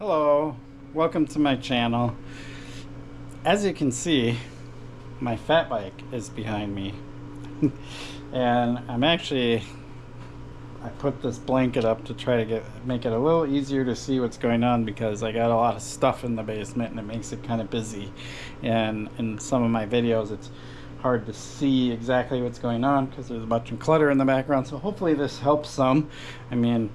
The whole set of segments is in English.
Hello, welcome to my channel. As you can see, my fat bike is behind me. And I put this blanket up to try to make it a little easier to see what's going on, because I got a lot of stuff in the basement and it makes it kind of busy. And in some of my videos it's hard to see exactly what's going on because there's a bunch of clutter in the background. So hopefully this helps some. I mean,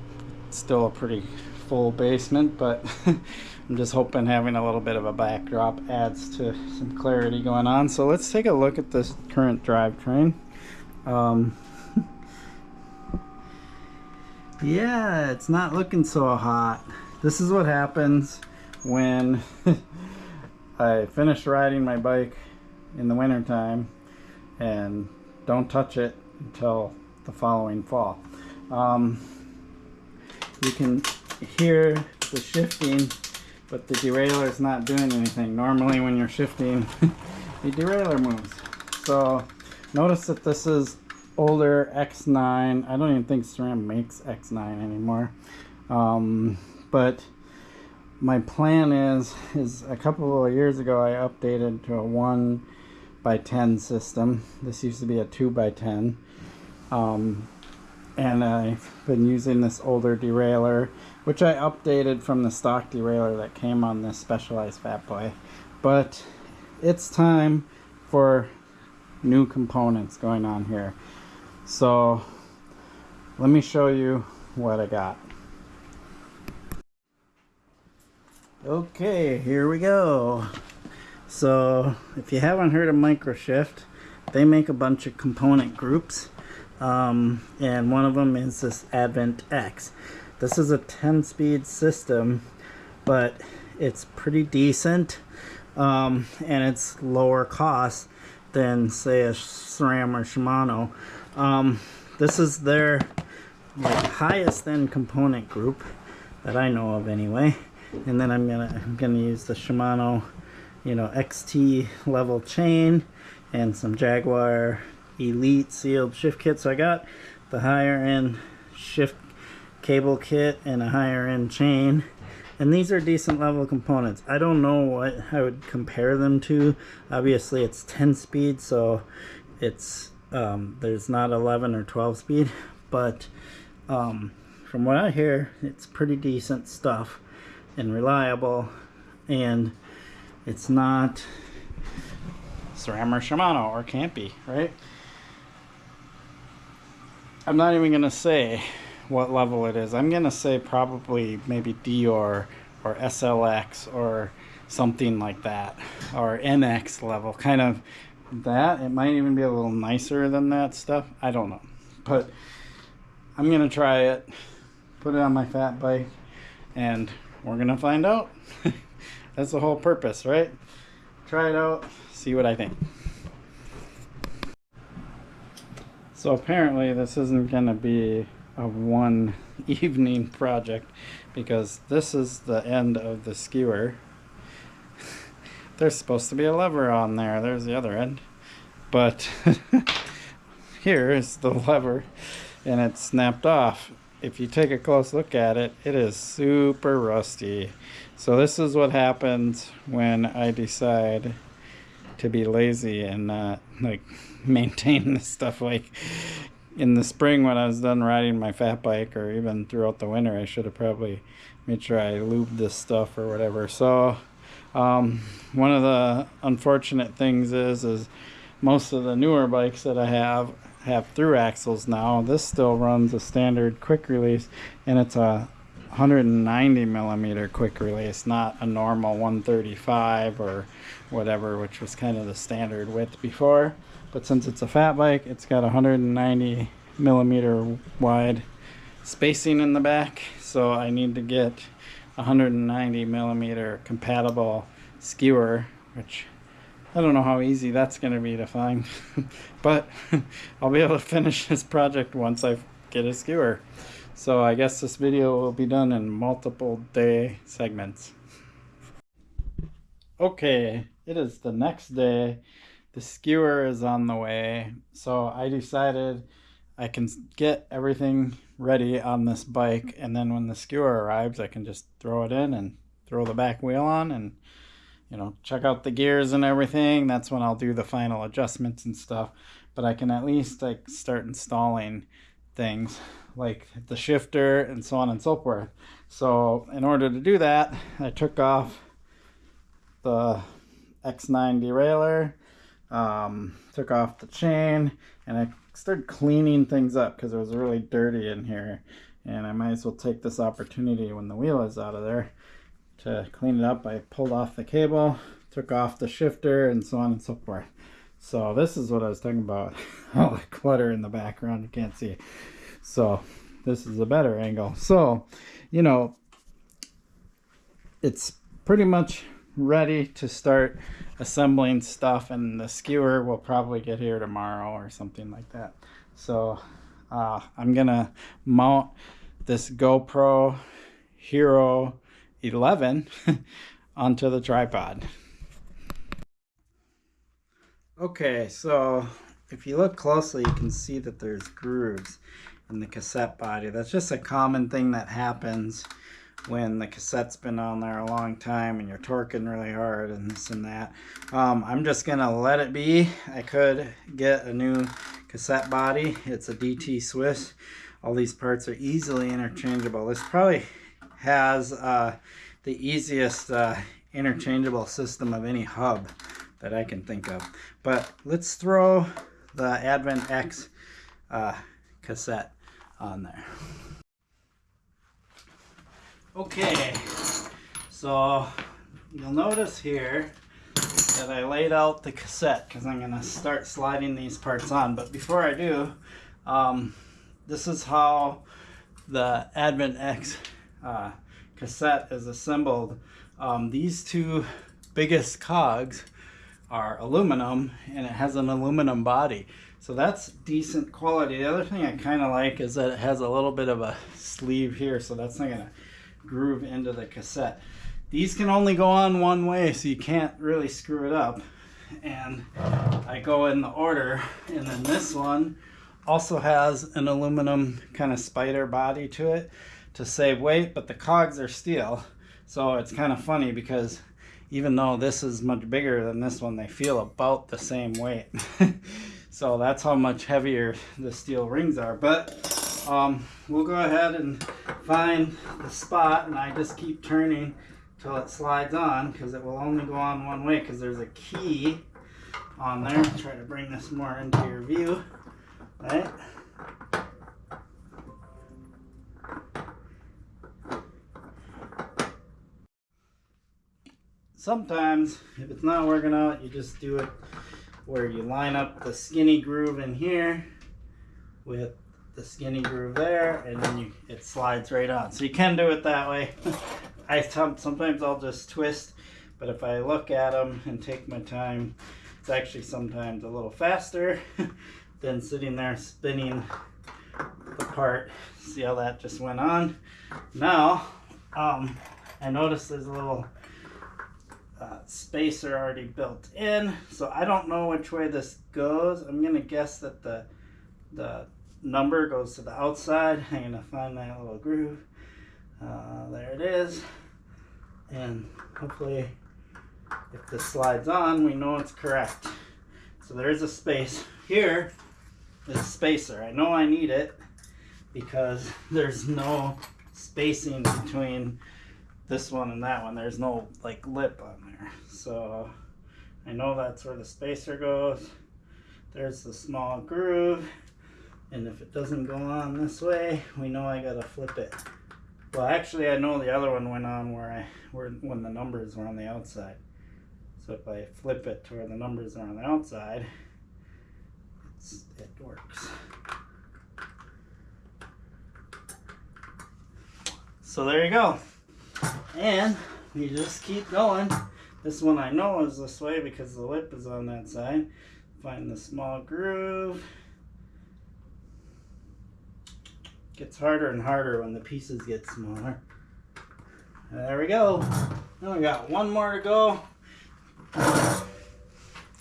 it's still a pretty full basement, but I'm just hoping having a little bit of a backdrop adds to some clarity going on. So let's take a look at this current drivetrain. Yeah, it's not looking so hot. This is what happens when I finish riding my bike in the wintertime and don't touch it until the following fall. You can hear the shifting, but the derailleur is not doing anything. Normally when you're shifting, the derailleur moves. So notice that this is older X9. I don't even think SRAM makes X9 anymore. But my plan is a couple of years ago I updated to a 1x10 system. This used to be a 2x10. And I've been using this older derailleur, which I updated from the stock derailleur that came on this Specialized Fat Boy. But it's time for new components going on here. So let me show you what I got. Okay, here we go. So if you haven't heard of microSHIFT, they make a bunch of component groups. And one of them is this Advent X. This is a 10-speed system, but it's pretty decent, and it's lower cost than say a SRAM or Shimano. This is their highest end component group that I know of anyway. And then I'm gonna use the Shimano, XT level chain and some Jaguar Elite sealed shift kit. So I got the higher end shift cable kit and a higher end chain, and these are decent level components. I don't know what I would compare them to. Obviously it's 10 speed, so it's there's not 11 or 12 speed, but from what I hear, it's pretty decent stuff and reliable, and it's not SRAM or Shimano or Campy, right? I'm not even gonna say what level it is. I'm gonna say probably maybe Derailleur or SLX or something like that, or NX level, kind of that. It might even be a little nicer than that stuff. I don't know, but I'm gonna try it, put it on my fat bike, and we're gonna find out. That's the whole purpose, right? Try it out, see what I think. So apparently this isn't gonna be a one evening project, because this is the end of the skewer. There's supposed to be a lever on there. There's the other end. But here is the lever, and it's snapped off. If you take a close look at it, it is super rusty. So this is what happens when I decide to be lazy and not maintain this stuff. Like in the spring when I was done riding my fat bike, or even throughout the winter, I should have probably made sure I lubed this stuff or whatever. So one of the unfortunate things is most of the newer bikes that I have through axles now. This still runs a standard quick release, and it's a 190 millimeter quick release, not a normal 135 or whatever, which was kind of the standard width before. But since it's a fat bike, it's got 190 millimeter wide spacing in the back, so I need to get 190 millimeter compatible skewer, which I don't know how easy that's going to be to find. But I'll be able to finish this project once I get a skewer. So I guess this video will be done in multiple day segments. Okay, it is the next day. The skewer is on the way. So I decided I can get everything ready on this bike, and then when the skewer arrives I can just throw it in and throw the back wheel on and, you know, check out the gears and everything. That's when I'll do the final adjustments and stuff. But I can at least like start installing things like the shifter and so on and so forth. So in order to do that, I took off the X9 derailleur, took off the chain, and I started cleaning things up because it was really dirty in here. And I might as well take this opportunity when the wheel is out of there to clean it up. I pulled off the cable, took off the shifter, and so on and so forth. So this is what I was talking about. All the clutter in the background, you can't see. So this is a better angle. So, you know, it's pretty much ready to start assembling stuff, and the skewer will probably get here tomorrow or something like that. So I'm gonna mount this GoPro Hero 11 onto the tripod. Okay, so if you look closely, you can see that there's grooves in the cassette body. That's just a common thing that happens when the cassette's been on there a long time and you're torquing really hard and this and that. I'm just gonna let it be. I could get a new cassette body. It's a DT Swiss. All these parts are easily interchangeable. This probably has the easiest interchangeable system of any hub that I can think of. But let's throw the Advent X cassette on there. Okay, so you'll notice here that I laid out the cassette because I'm going to start sliding these parts on. But before I do, this is how the Advent X cassette is assembled. These two biggest cogs are aluminum, and it has an aluminum body. So that's decent quality. The other thing I kind of like is that it has a little bit of a sleeve here, so that's not going to groove into the cassette. These can only go on one way, so you can't really screw it up. And I go in the order, and then this one also has an aluminum kind of spider body to it to save weight, but the cogs are steel. So it's kind of funny because even though this is much bigger than this one, they feel about the same weight. So that's how much heavier the steel rings are. But we'll go ahead and find the spot, and I just keep turning till it slides on because it will only go on one way because there's a key on there. Try to bring this more into your view, right? Sometimes, if it's not working out, you just do it where you line up the skinny groove in here with the skinny groove there, and then it slides right on. So you can do it that way. Sometimes I'll just twist, but if I look at them and take my time, it's actually sometimes a little faster than sitting there spinning the part. See how that just went on? Now, I noticed there's a little spacer already built in, so I don't know which way this goes. I'm gonna guess that the number goes to the outside. I'm gonna find that little groove. There it is, and hopefully if this slides on, we know it's correct. So there's a space. Here is a spacer. I know I need it because there's no spacing between this one and that one. There's no like lip on there, so I know that's where the spacer goes. There's the small groove, and if it doesn't go on this way, we know I gotta flip it. Well, actually I know the other one went on when the numbers were on the outside. So if I flip it to where the numbers are on the outside, it works. So there you go. And you just keep going. This one I know is this way because the lip is on that side. Find the small groove. Gets harder and harder when the pieces get smaller. There we go. Now we got one more to go.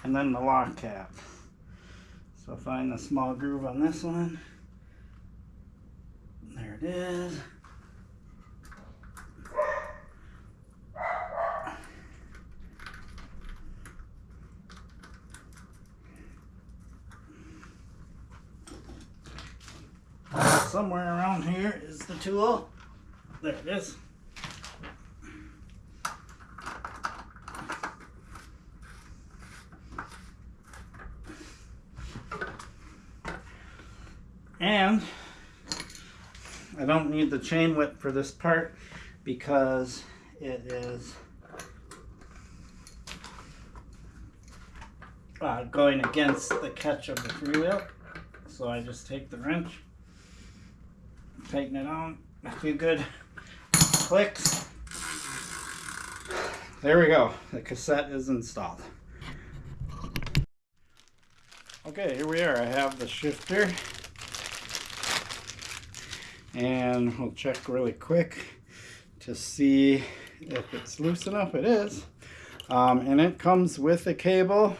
And then the lock cap. So find the small groove on this one. There it is. somewhere around here is the tool. There it is. And I don't need the chain whip for this part because it is going against the catch of the freewheel. So I just take the wrench, tighten it on, a few good clicks. There we go. The cassette is installed. Okay, here we are. I have the shifter. And we'll check really quick to see if it's loose enough. It is. And it comes with a cable,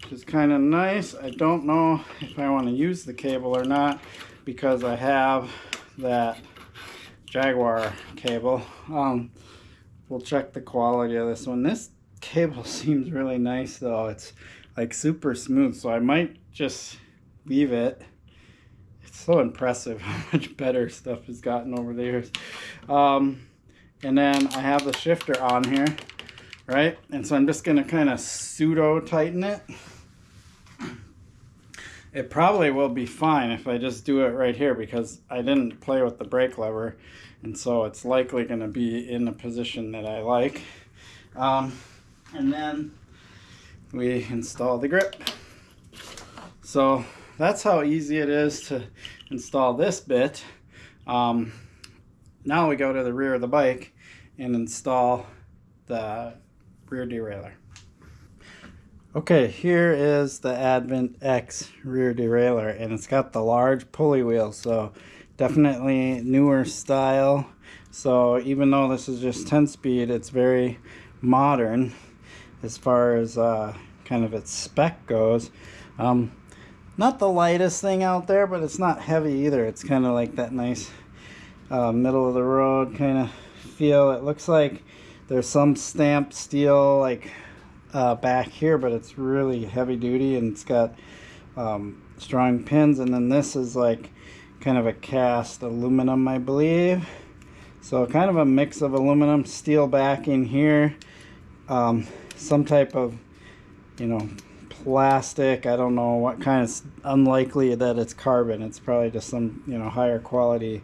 which is kind of nice. I don't know if I want to use the cable or not because I have that Jaguar cable. We'll check the quality of this one. This cable seems really nice though. It's like super smooth, so I might just leave it. So impressive how much better stuff has gotten over the years. And then I have the shifter on here, right? And so I'm just going to kind of pseudo tighten it. It probably will be fine if I just do it right here because I didn't play with the brake lever, and so it's likely going to be in the position that I like. And then we install the grip. So that's how easy it is to install this bit. Now we go to the rear of the bike and install the rear derailleur. Okay, here is the Advent X rear derailleur, and it's got the large pulley wheel, so definitely newer style. So even though this is just 10-speed, it's very modern as far as kind of its spec goes. Not the lightest thing out there, but it's not heavy either. It's kind of like that nice middle of the road kind of feel. It looks like there's some stamped steel like back here, but it's really heavy duty, and it's got strong pins. And then this is like kind of a cast aluminum, I believe. So kind of a mix of aluminum, steel backing here, some type of, you know, plastic. I don't know what kind. Of unlikely that it's carbon. It's probably just some, you know, higher quality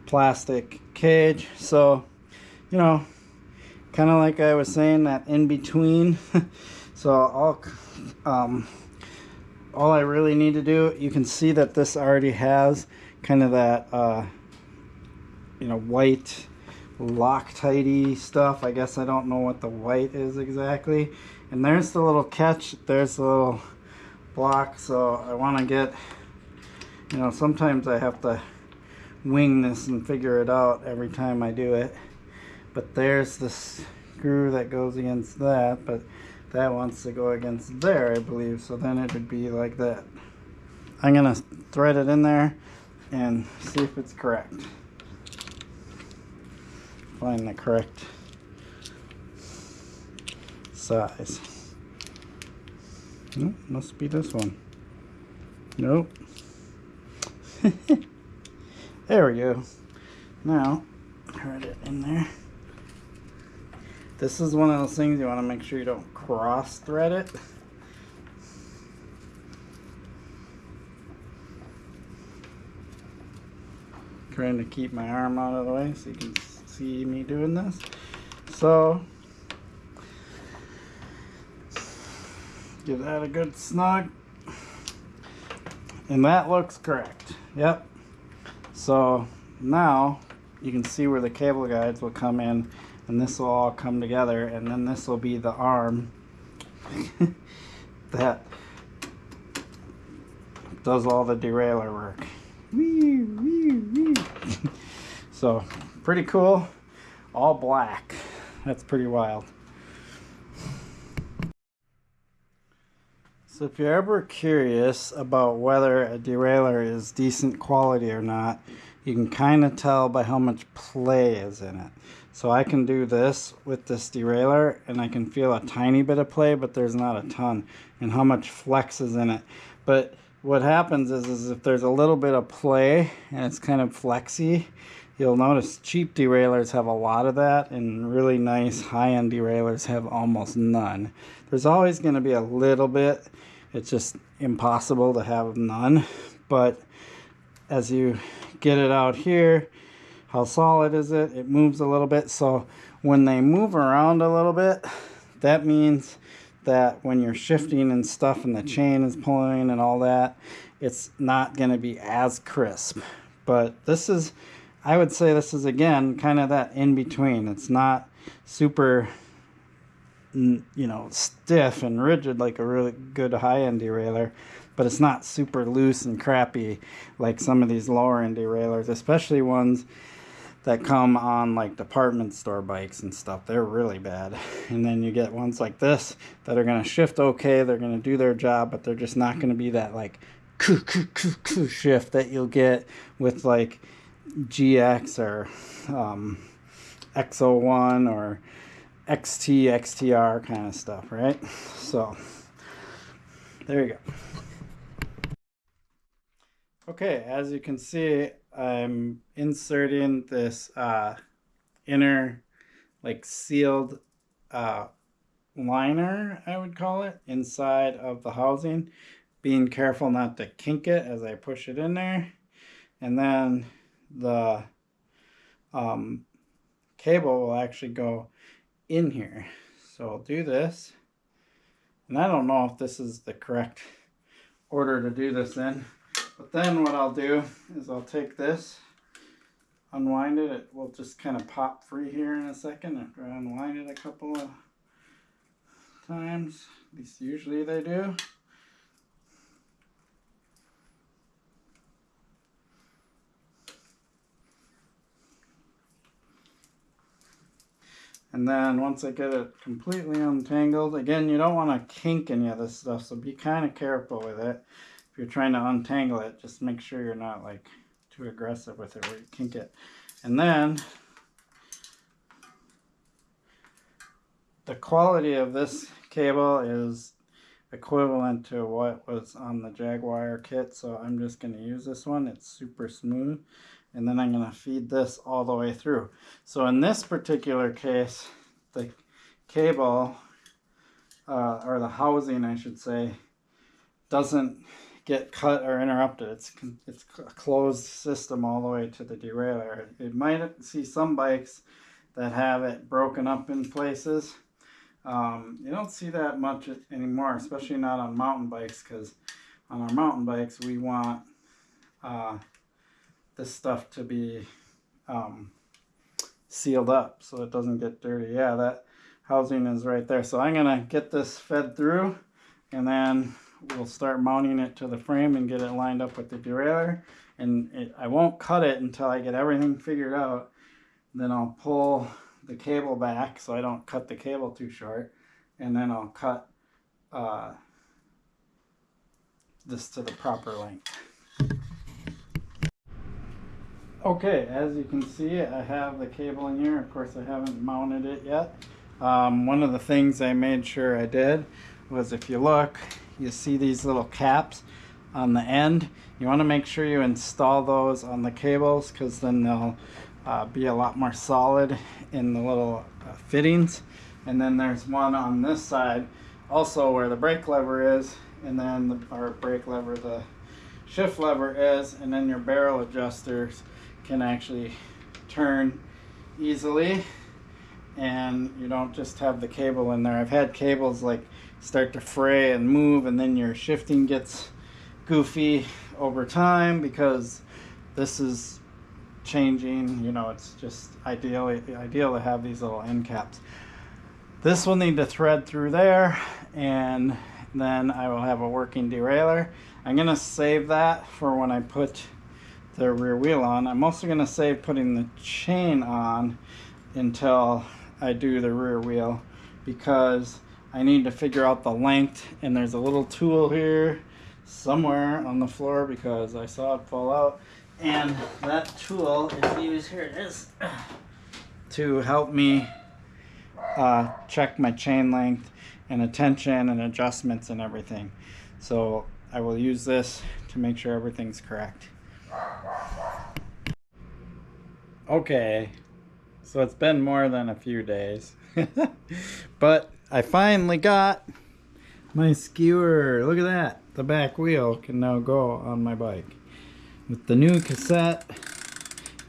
plastic cage. So, you know, kind of like I was saying, that in between. So all I really need to do, you can see that this already has kind of that you know, white Loctite stuff. I guess I don't know what the white is exactly. And there's the little catch, there's the little block. So I want to get, you know, sometimes I have to wing this and figure it out every time I do it. But there's the screw that goes against that, but that wants to go against there, I believe. So then it would be like that. I'm gonna thread it in there and see if it's correct. Find the correct size. Nope, must be this one. Nope. There we go. Now, thread it in there. This is one of those things you want to make sure you don't cross thread it. Trying to keep my arm out of the way so you can see me doing this. So give that a good snug, and that looks correct. Yep. So now you can see where the cable guides will come in, and this will all come together, and then this will be the arm that does all the derailleur work. Wee, wee, wee. So pretty cool. All black. That's pretty wild. So if you're ever curious about whether a derailleur is decent quality or not, you can kind of tell by how much play is in it. So I can do this with this derailleur and I can feel a tiny bit of play, but there's not a ton, and how much flex is in it. But what happens is if there's a little bit of play and it's kind of flexy, you'll notice cheap derailleurs have a lot of that, and really nice high-end derailleurs have almost none. There's always going to be a little bit. It's just impossible to have none. But as you get it out here, how solid is it? It moves a little bit. So when they move around a little bit, that means that when you're shifting and stuff and the chain is pulling and all that, it's not going to be as crisp. But this is, I would say this is, again, kind of that in between. It's not super, you know, stiff and rigid like a really good high-end derailleur, but it's not super loose and crappy like some of these lower-end derailleurs, especially ones that come on like department store bikes and stuff. They're really bad. And then you get ones like this that are going to shift okay, they're going to do their job, but they're just not going to be that like shift that you'll get with like GX or X01 or XT, XTR kind of stuff, right? So there you go. Okay, as you can see, I'm inserting this inner like sealed liner, I would call it, inside of the housing, being careful not to kink it as I push it in there. And then the cable will actually go in here. So I'll do this, and I don't know if this is the correct order to do this in, but then what I'll do is I'll take this, unwind it. It will just kind of pop free here in a second after I unwind it a couple of times. At least usually they do. And then once I get it completely untangled, again, you don't want to kink any of this stuff, so be kind of careful with it. If you're trying to untangle it, just make sure you're not like too aggressive with it where you kink it. And then the quality of this cable is equivalent to what was on the Jaguar kit, so I'm just going to use this one. It's super smooth. And then I'm going to feed this all the way through. So in this particular case, the cable, or the housing, I should say, doesn't get cut or interrupted. It's a closed system all the way to the derailleur. You might see some bikes that have it broken up in places. You don't see that much anymore, especially not on mountain bikes, because on our mountain bikes we want this stuff to be sealed up so it doesn't get dirty. Yeah, that housing is right there. So I'm gonna get this fed through, and then we'll start mounting it to the frame and get it lined up with the derailleur. And I won't cut it until I get everything figured out. Then I'll pull the cable back so I don't cut the cable too short, and then I'll cut this to the proper length. Okay, as you can see, I have the cable in here. Of course, I haven't mounted it yet. One of the things I made sure I did was, if you look, you see these little caps on the end. You want to make sure you install those on the cables, because then they'll be a lot more solid in the little fittings. And then there's one on this side also where the brake lever is, and then the shift lever is, and then your barrel adjusters can actually turn easily, and you don't just have the cable in there. I've had cables like start to fray and move, and then your shifting gets goofy over time because this is changing. You know, it's just ideal to have these little end caps. This will need to thread through there, and then I will have a working derailleur. I'm gonna save that for when I put the rear wheel on. I'm also gonna save putting the chain on until I do the rear wheel, because I need to figure out the length, and there's a little tool here somewhere on the floor because I saw it fall out, and that tool is used, here it is, to help me check my chain length and attention and adjustments and everything. So I will use this to make sure everything's correct. Okay, so it's been more than a few days, but I finally got my skewer. Look at that. The back wheel can now go on my bike with the new cassette.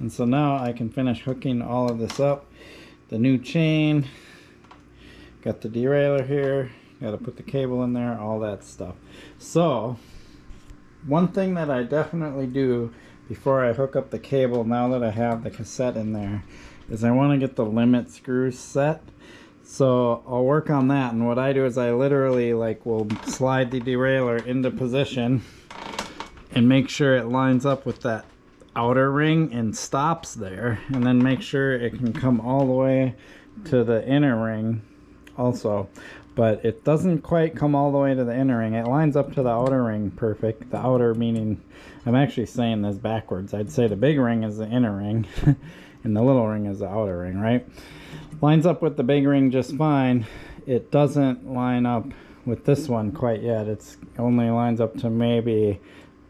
And so now I can finish hooking all of this up. The new chain, got the derailleur here, got to put the cable in there, all that stuff. So one thing that I definitely do before I hook up the cable, now that I have the cassette in there, is I want to get the limit screws set. So I'll work on that, and what I do is I literally will slide the derailleur into position and make sure it lines up with that outer ring and stops there, and then make sure it can come all the way to the inner ring also, but it doesn't quite come all the way to the inner ring. It lines up to the outer ring perfect. The outer meaning, I'm actually saying this backwards. I'd say the big ring is the inner ring and the little ring is the outer ring, right? Lines up with the big ring just fine. It doesn't line up with this one quite yet. It's only lines up to maybe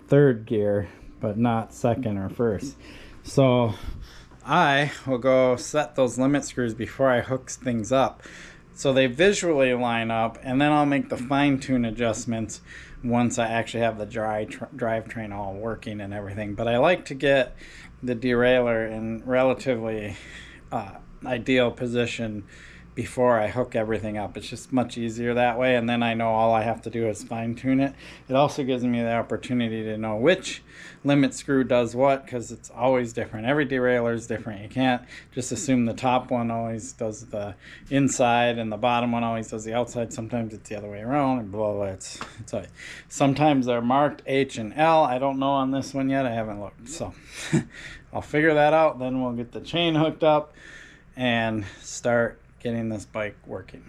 third gear, but not second or first. So I will go set those limit screws before I hook things up, so they visually line up, and then I'll make the fine-tune adjustments once I actually have the drivetrain all working and everything. But I like to get the derailleur in relatively ideal position before I hook everything up. It's just much easier that way, and then I know all I have to do is fine-tune it. It also gives me the opportunity to know which limit screw does what, because it's always different. Every derailleur is different. You can't just assume the top one always does the inside and the bottom one always does the outside. Sometimes it's the other way around, and blah blah. Sometimes they're marked H and L. I don't know on this one yet. I haven't looked, so I'll figure that out. Then we'll get the chain hooked up and start getting this bike working.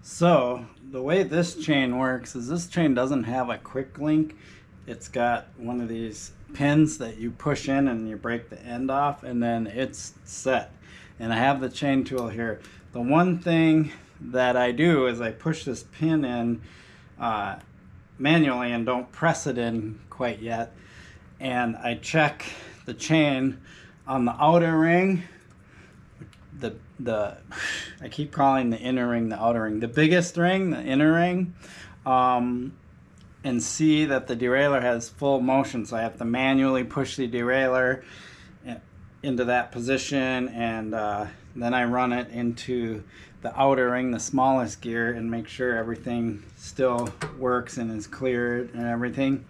So the way this chain works is this chain doesn't have a quick link. It's got one of these pins that you push in and you break the end off, and then it's set. And I have the chain tool here. The one thing that I do is I push this pin in manually and don't press it in quite yet, and I check the chain on the outer ring. I keep calling the inner ring the outer ring. The biggest ring, the inner ring, and see that the derailleur has full motion. So I have to manually push the derailleur into that position, and then I run it into the outer ring, the smallest gear, and make sure everything still works and is cleared and everything.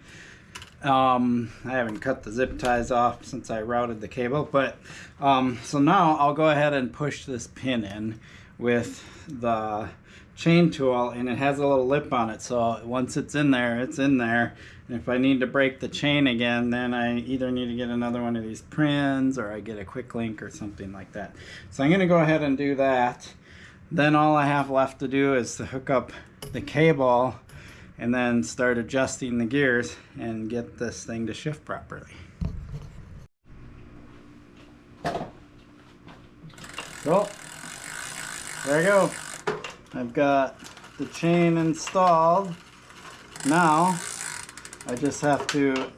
I haven't cut the zip ties off since I routed the cable, but so now I'll go ahead and push this pin in with the chain tool, and it has a little lip on it, so once it's in there, it's in there. And if I need to break the chain again, then I either need to get another one of these pins or I get a quick link or something like that. So I'm going to go ahead and do that. Then all I have left to do is to hook up the cable and then start adjusting the gears and get this thing to shift properly. So there you go. I've got the chain installed. Now I just have to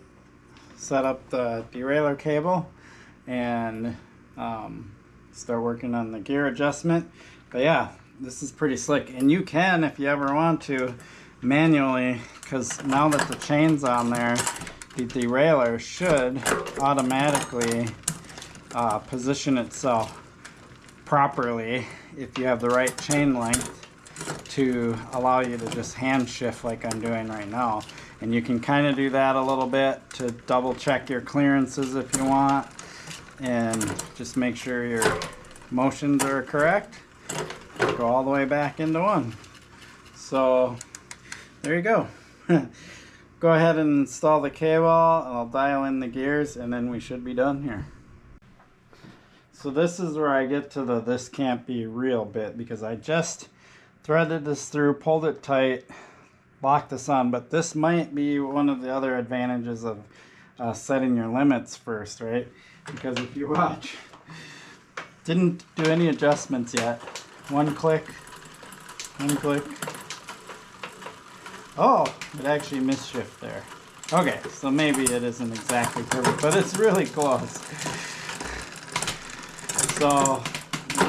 set up the derailleur cable and start working on the gear adjustment. But yeah, this is pretty slick, and you can, if you ever want to, manually, because now that the chain's on there, the derailleur should automatically position itself properly if you have the right chain length to allow you to just hand shift like I'm doing right now. And you can kind of do that a little bit to double check your clearances if you want, and just make sure your motions are correct. Go all the way back into one. So there you go. Go ahead and install the cable. I'll dial in the gears, and then we should be done here. So this is where I get to the this can't be real bit, because I just threaded this through, pulled it tight, locked this on. But this might be one of the other advantages of setting your limits first, right? Because if you watch, didn't do any adjustments yet. One click, Oh, it actually misshift there. Okay, so maybe it isn't exactly perfect, but it's really close. So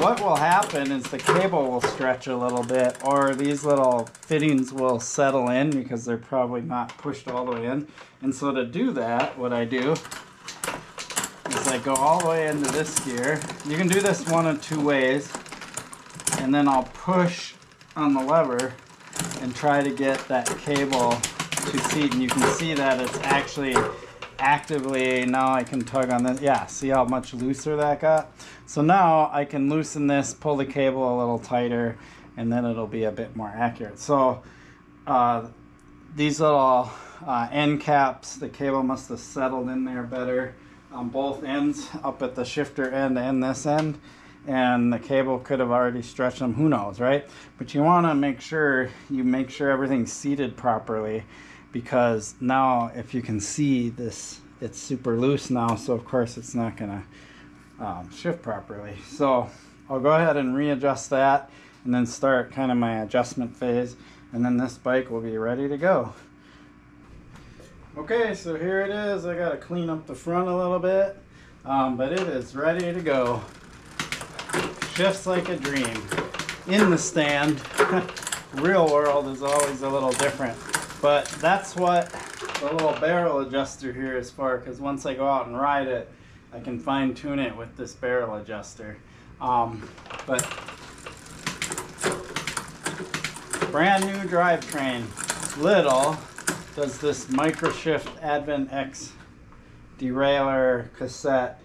what will happen is the cable will stretch a little bit, or these little fittings will settle in because they're probably not pushed all the way in. And so to do that, what I do is I go all the way into this gear. You can do this one of two ways, and then I'll push on the lever and try to get that cable to seat, and you can see that it's actually actively, now I can tug on this. Yeah, see how much looser that got? So now I can loosen this, pull the cable a little tighter, and then it'll be a bit more accurate. So these little end caps, the cable must have settled in there better on both ends, up at the shifter end and this end, and the cable could have already stretched them, who knows, right? But you want to make sure everything's seated properly, because now if you can see this, it's super loose now, so of course it's not gonna shift properly. So I'll go ahead and readjust that and then start kind of my adjustment phase, and then this bike will be ready to go. Okay, so here it is. I gotta clean up the front a little bit, but it is ready to go. Shifts like a dream. In the stand, real world is always a little different, but that's what the little barrel adjuster here is for, because once I go out and ride it, I can fine tune it with this barrel adjuster. But brand new drivetrain. Little does this microSHIFT Advent X derailleur cassette,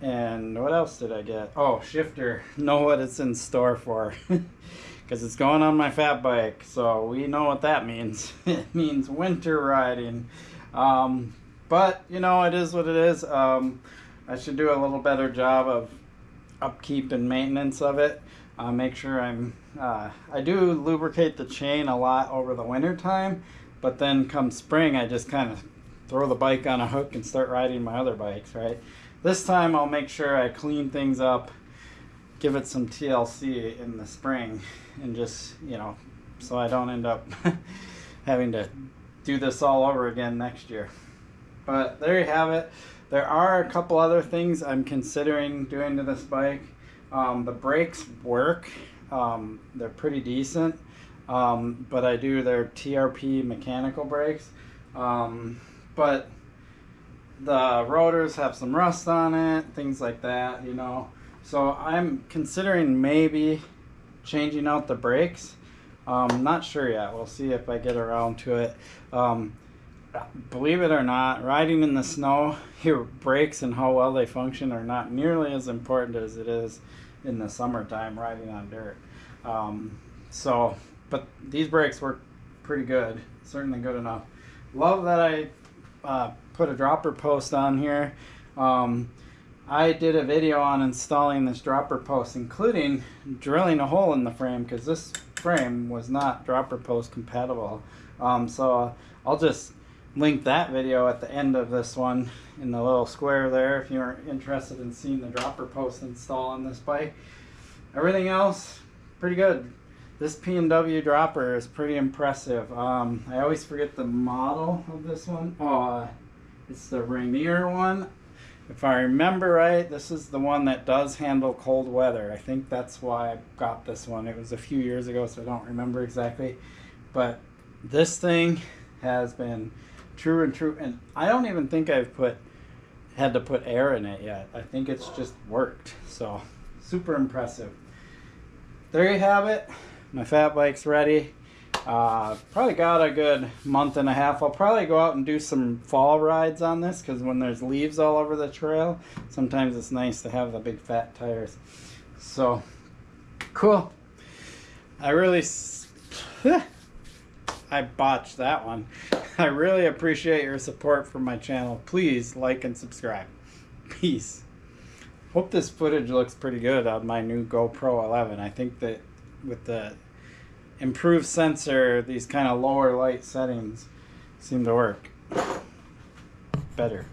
and what else did I get? Oh, shifter. Know what it's in store for. Because it's going on my fat bike, so we know what that means. It means winter riding. But, you know, it is what it is. I should do a little better job of upkeep and maintenance of it. Make sure I do lubricate the chain a lot over the winter time, but then come spring, I just kind of throw the bike on a hook and start riding my other bikes, right? This time I'll make sure I clean things up, give it some TLC in the spring, and just, you know, so I don't end up having to do this all over again next year. But there you have it. There are a couple other things I'm considering doing to this bike. The brakes work. They're pretty decent, but I do their TRP mechanical brakes. But the rotors have some rust on it, things like that, you know. So I'm considering maybe changing out the brakes. Not sure yet. We'll see if I get around to it. Believe it or not, riding in the snow, your brakes and how well they function are not nearly as important as it is in the summertime riding on dirt. But these brakes work pretty good, certainly good enough. Love that I put a dropper post on here. I did a video on installing this dropper post, including drilling a hole in the frame, because this frame was not dropper post compatible. So I'll just link that video at the end of this one in the little square there if you're interested in seeing the dropper post install on this bike. Everything else, pretty good. This P&W dropper is pretty impressive. I always forget the model of this one. Oh, it's the Rainier one. If I remember right, this is the one that does handle cold weather. I think that's why I got this one. It was a few years ago, so I don't remember exactly. But this thing has been true and true, and I don't even think I've had to put air in it yet. I think it's just worked. So super impressive. There you have it. My fat bike's ready. Probably got a good month and a half. I'll probably go out and do some fall rides on this, because when there's leaves all over the trail, sometimes it's nice to have the big fat tires. So cool. I botched that one. I really appreciate your support for my channel. Please like and subscribe. Peace. Hope this footage looks pretty good on my new GoPro 11. I think that with the improved sensor, these kind of lower light settings seem to work better.